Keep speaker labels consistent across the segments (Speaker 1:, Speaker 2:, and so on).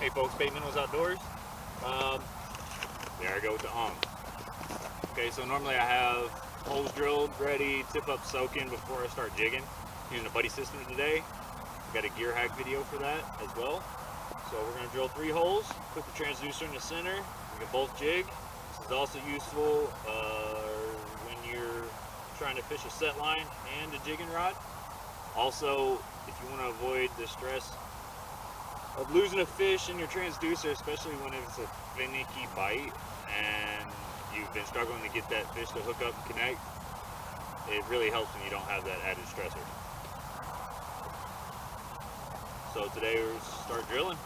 Speaker 1: Hey folks, Bait Minnows Outdoors. There I go with the Okay, so normally I have holes drilled, ready, tip up soaking before I start jigging. Using a buddy system today. Got a gear hack video for that as well. So we're going to drill 3 holes, put the transducer in the center, we can both jig. This is also useful when you're trying to fish a set line and a jigging rod. Also, if you want to avoid the stress of losing a fish in your transducer, especially when it's a finicky bite and you've been struggling to get that fish to hook up and connect, it really helps when you don't have that added stressor. So today we're start drilling.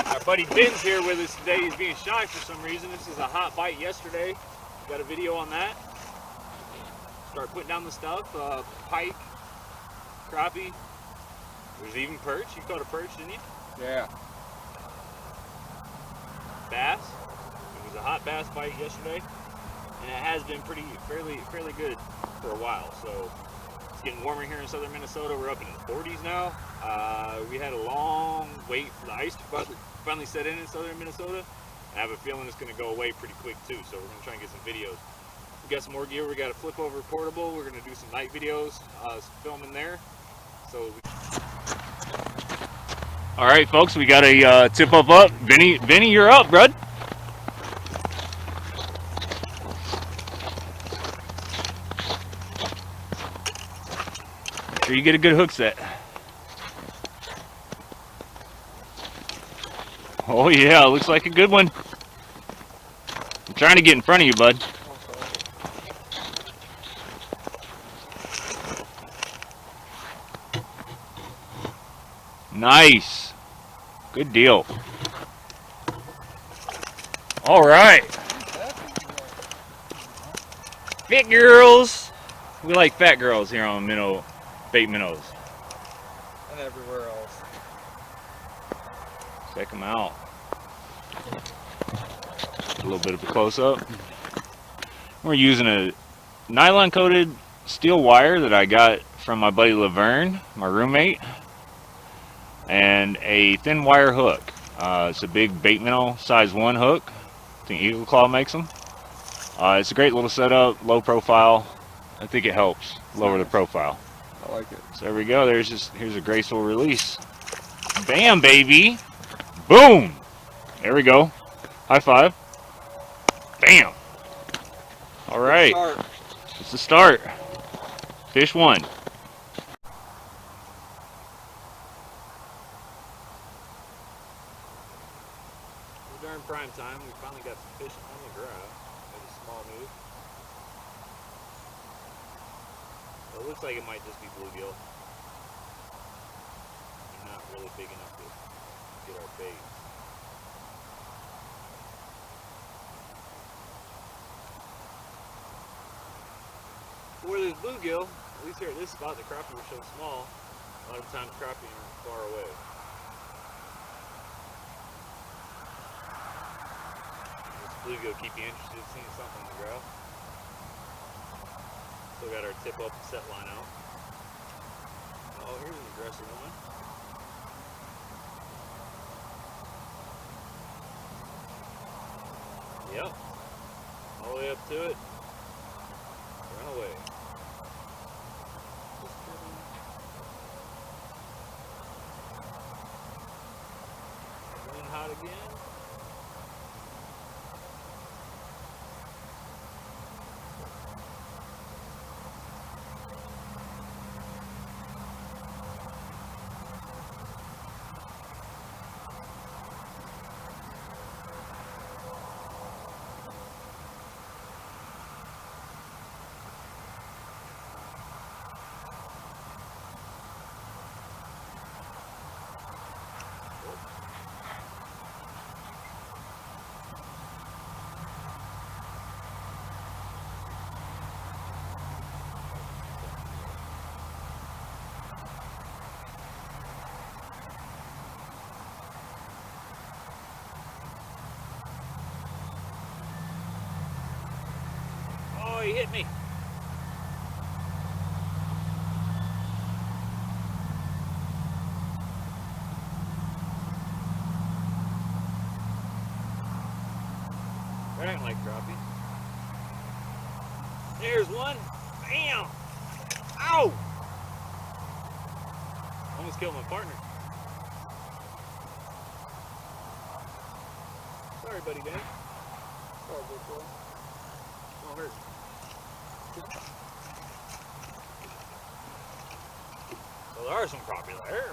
Speaker 1: Our buddy Ben's here with us today. He's being shy for some reason. This is a hot bite yesterday. Got a video on that. Start putting down the stuff. Pike, crappie. There's even perch. You caught a perch, didn't you?
Speaker 2: Yeah.
Speaker 1: Bass. It was a hot bass bite yesterday, and it has been fairly good for a while. So it's getting warmer here in southern Minnesota. We're up in the 40s now. We had a long wait for the ice to finally set in southern Minnesota. I have a feeling it's going to go away pretty quick too. So we're going to try and get some videos. We got some more gear. We got a flip over portable. We're going to do some night videos, filming there. So. All right, folks, we got a tip up. Vinny, you're up, bud. Make sure you get a good hook set. Oh yeah, looks like a good one. I'm trying to get in front of you, bud. Nice. Good deal. All right. Fit girls. We like fat girls here on Bait Minnows.
Speaker 2: And everywhere else.
Speaker 1: Check them out. A little bit of a close-up. We're using a nylon-coated steel wire that I got from my buddy Laverne, my roommate, and a thin wire hook. It's a big bait minnow size 1 hook. I think Eagle Claw makes them. It's a great little setup, low profile. I think it helps lower the profile.
Speaker 2: I like it.
Speaker 1: So there we go. Here's a graceful release. Bam, baby. Boom. There we go. High five. Bam. All right. It's the start. Fish 1. During prime time, we finally got some fish on the ground. Maybe a small move. It looks like it might just be bluegill. They're not really big enough to get our bait. Where there's bluegill, at least here at this spot, the crappie were so small. A lot of times crappie are far away. Bluegill keep you interested, seeing something on the ground. Still got our tip up and set line out. Oh, here's an aggressive one. Yep. All the way up to it. Run away. Running hot again. hit me. They're acting like crappie. There's one. Bam! Ow! Almost killed my partner. Sorry, buddy, Dan.
Speaker 2: Oh, good boy.
Speaker 1: Don't hurt. Well, there are some crappie there.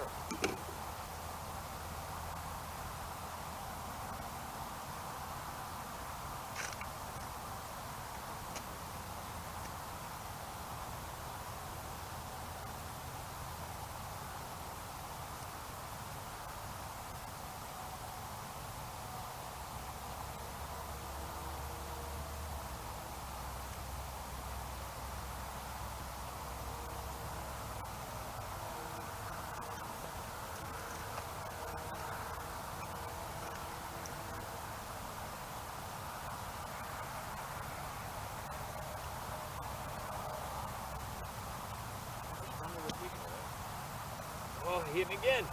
Speaker 1: Oh, he hit me again.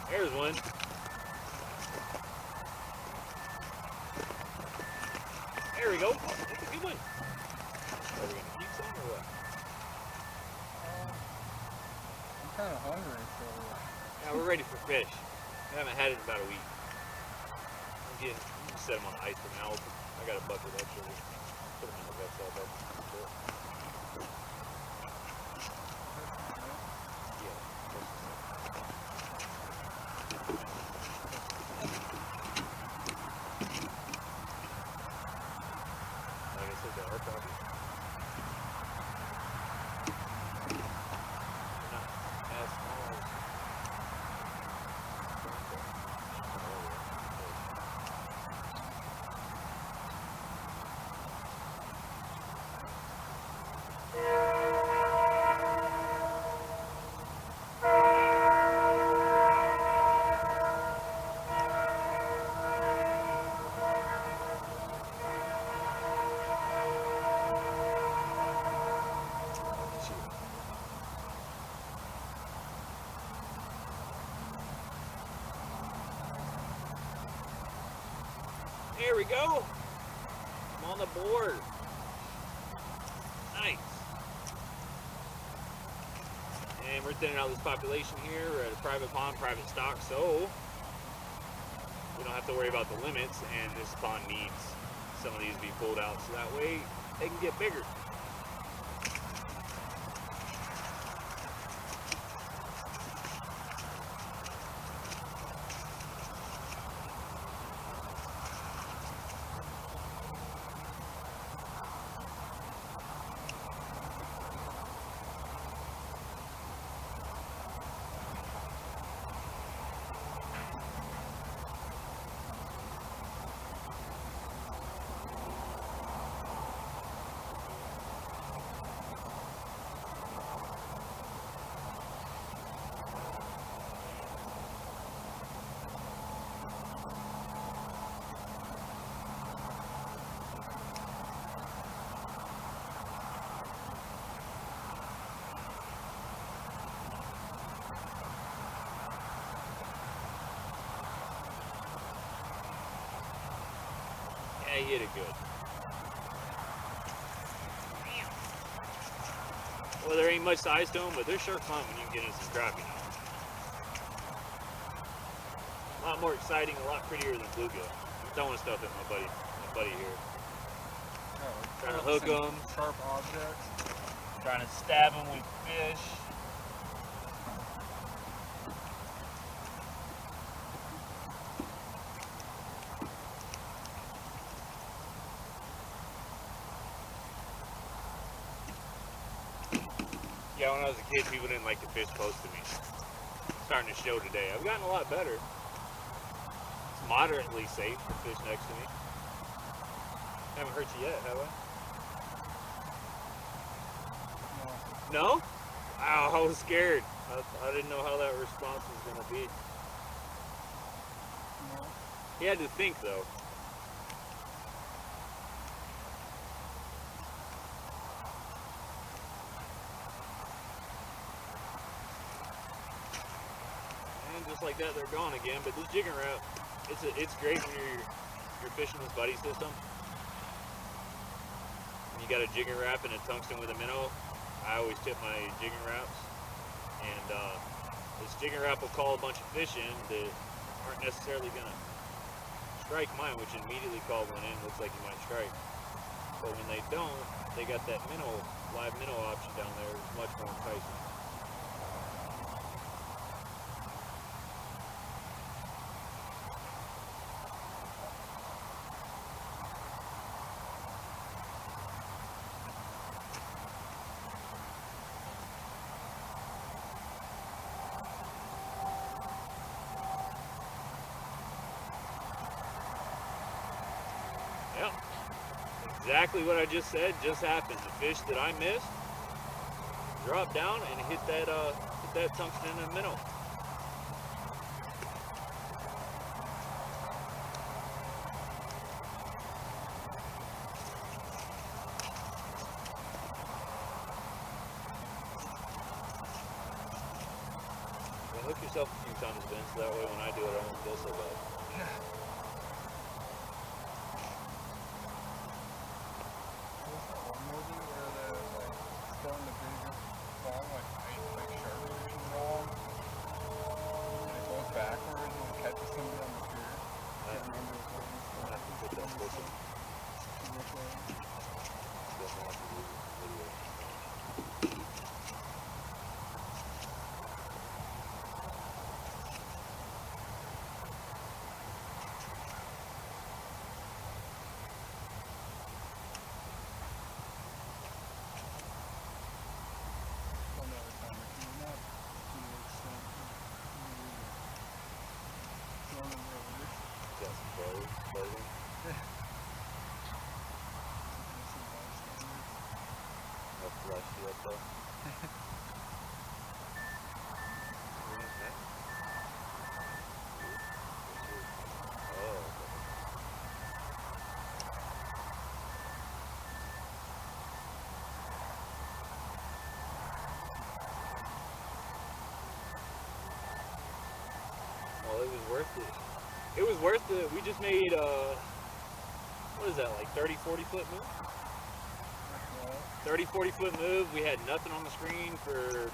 Speaker 1: There's one. There we go. That's a good one. Are we gonna keep some or what?
Speaker 2: I'm kind of hungry, so.
Speaker 1: Yeah, we're ready for fish. We haven't had it in about a week. I'm gonna set them on the ice for now. I got a bucket extra. Put them in the vet cell. Like I said, they are crappie. They're not as small as. There we go. I'm on the board. Nice. And we're thinning out this population here. We're at a private pond, private stock, so we don't have to worry about the limits. And this pond needs some of these to be pulled out so that way they can get bigger. Yeah, he hit it good. Well, there ain't much size to them, but they're sure fun when you get into some crappie now. A lot more exciting, a lot prettier than bluegill. I'm throwing stuff at my buddy here.
Speaker 2: Oh,
Speaker 1: Trying to hook
Speaker 2: some
Speaker 1: 'em.
Speaker 2: Sharp objects.
Speaker 1: Trying to stab them with fish. Yeah, when I was a kid, people didn't like to fish close to me. It's starting to show today. I've gotten a lot better. It's moderately safe to fish next to me. Haven't hurt you yet, have I? No? Wow, I was scared. I didn't know how that response was going to be.
Speaker 2: No.
Speaker 1: He had to think, though. And just like that, they're gone again. But this jigging wrap, it's great when you're fishing this buddy system. You got a jigging wrap and a tungsten with a minnow. I always tip my jigging wraps, and this jigging wrap will call a bunch of fish in that aren't necessarily gonna strike mine, which immediately call one in. Looks like you might strike, but when they don't, they got that minnow, live minnow option down there. It's much more enticing. Yep. Exactly what I just said just happened. The fish that I missed dropped down and hit that tungsten and minnow. Well, hook yourself a few times, Ben, so that way when I do it, I won't feel so bad. Well, it was worth it. It was worth it. We just made, what is that, like 30, 40 foot move? 30, 40 foot move. We had nothing on the screen for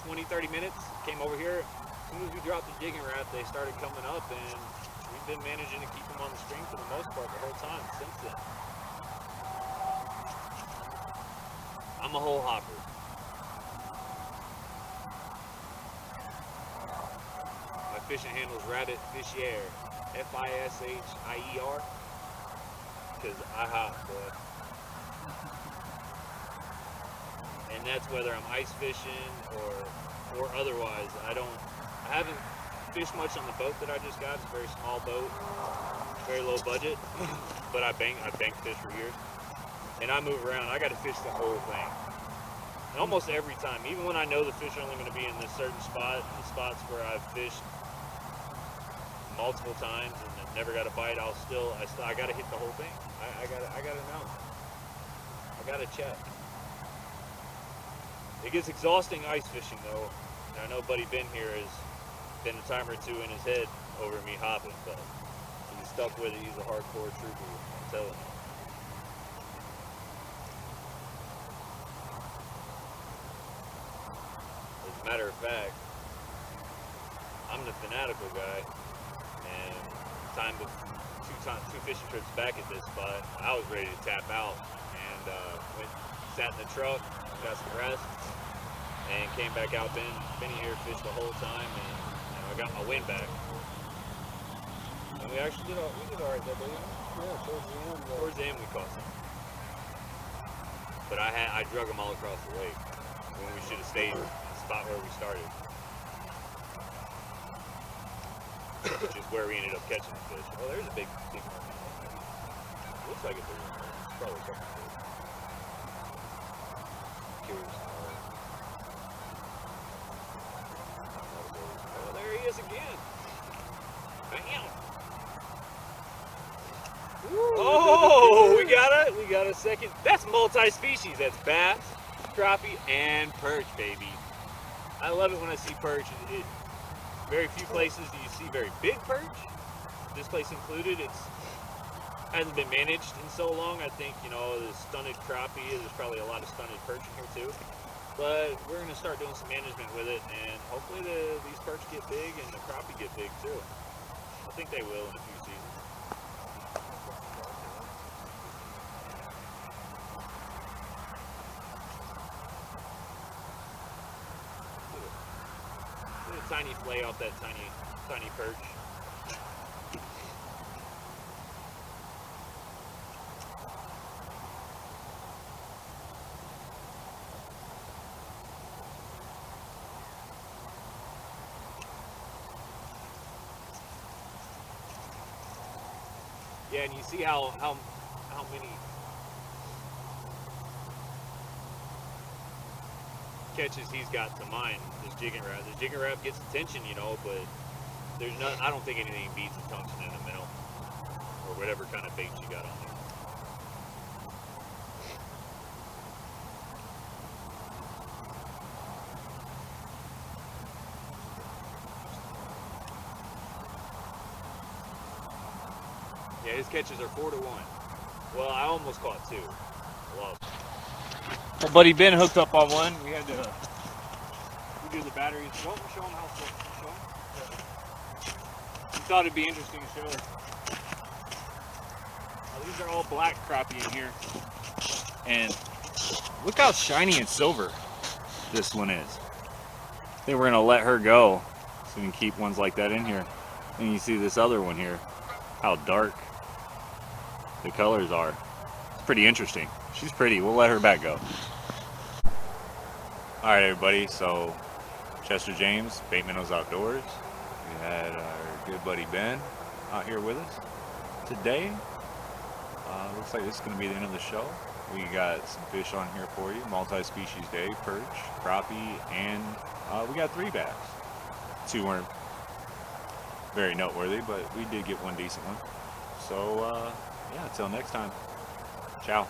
Speaker 1: 20, 30 minutes. Came over here. As soon as we dropped the jigging wrap, they started coming up, and we've been managing to keep them on the screen for the most part the whole time since then. I'm a whole hopper. My fishing handle is Rabbit Fishier, Fishier, because I hop, boy. And that's whether I'm ice fishing or otherwise. I haven't fished much on the boat that I just got. It's a very small boat, very low budget, but I bank fish for years. And I move around. I got to fish the whole thing. And almost every time, even when I know the fish are only going to be in this certain spot, the spots where I've fished multiple times and I've never got a bite, I got to hit the whole thing. I got to know. I got to check. It gets exhausting ice fishing though. And I know Buddy Ben here has been a time or two in his head over me hopping, but he's stuck with it. He's a hardcore trooper, I'm telling you. As a matter of fact, I'm the fanatical guy, and two fishing trips back at this spot, I was ready to tap out, and sat in the truck, got some rest, and came back out. Been here, fished the whole time, and I got my wind back. And we actually did all right that day.
Speaker 2: Yeah, towards the end.
Speaker 1: Towards the end, we caught some. But I drug them all across the lake when we should have stayed in the spot where we started, which is where we ended up catching the fish. Oh, there's a big one. Looks like a big one. It's probably a couple fish. Curious. Oh, there he is again. Bam! Oh, we got a second. That's multi-species. That's bass, crappie, and perch, baby. I love it when I see perch. Very few places do you see very big perch. This place included. Hasn't been managed in so long. I think, the stunted crappie, there's probably a lot of stunted perch in here too. But we're gonna start doing some management with it, and hopefully these perch get big and the crappie get big too. I think they will in a few seasons. Tiny flay off that tiny perch. Yeah, and you see how many catches he's got to mine. This jigging Rap. The jigging Rap gets attention, but there's not. I don't think anything beats a tungsten in a minnow or whatever kind of bait you got on there. Yeah, his catches are 4 to 1. Well, I almost caught 2. Well,
Speaker 3: My buddy Ben hooked up on one. We had to
Speaker 1: we do the batteries. Show him how to show him.
Speaker 3: we thought it'd be interesting to show. These are all black crappie in here. And look how shiny and silver this one is. I think we're gonna let her go so we can keep ones like that in here. And you see this other one here, how dark the colors are. It's pretty interesting. She's pretty. We'll let her back go. All right, everybody. So Chester James, Bait Minnows Outdoors. We had our good buddy Ben out here with us today. Looks like this is going to be the end of the show. We got some fish on here for you. Multi-species day, perch, crappie, and we got 3 bass. 2 weren't very noteworthy, but we did get 1 decent one. So, yeah, until next time. Ciao.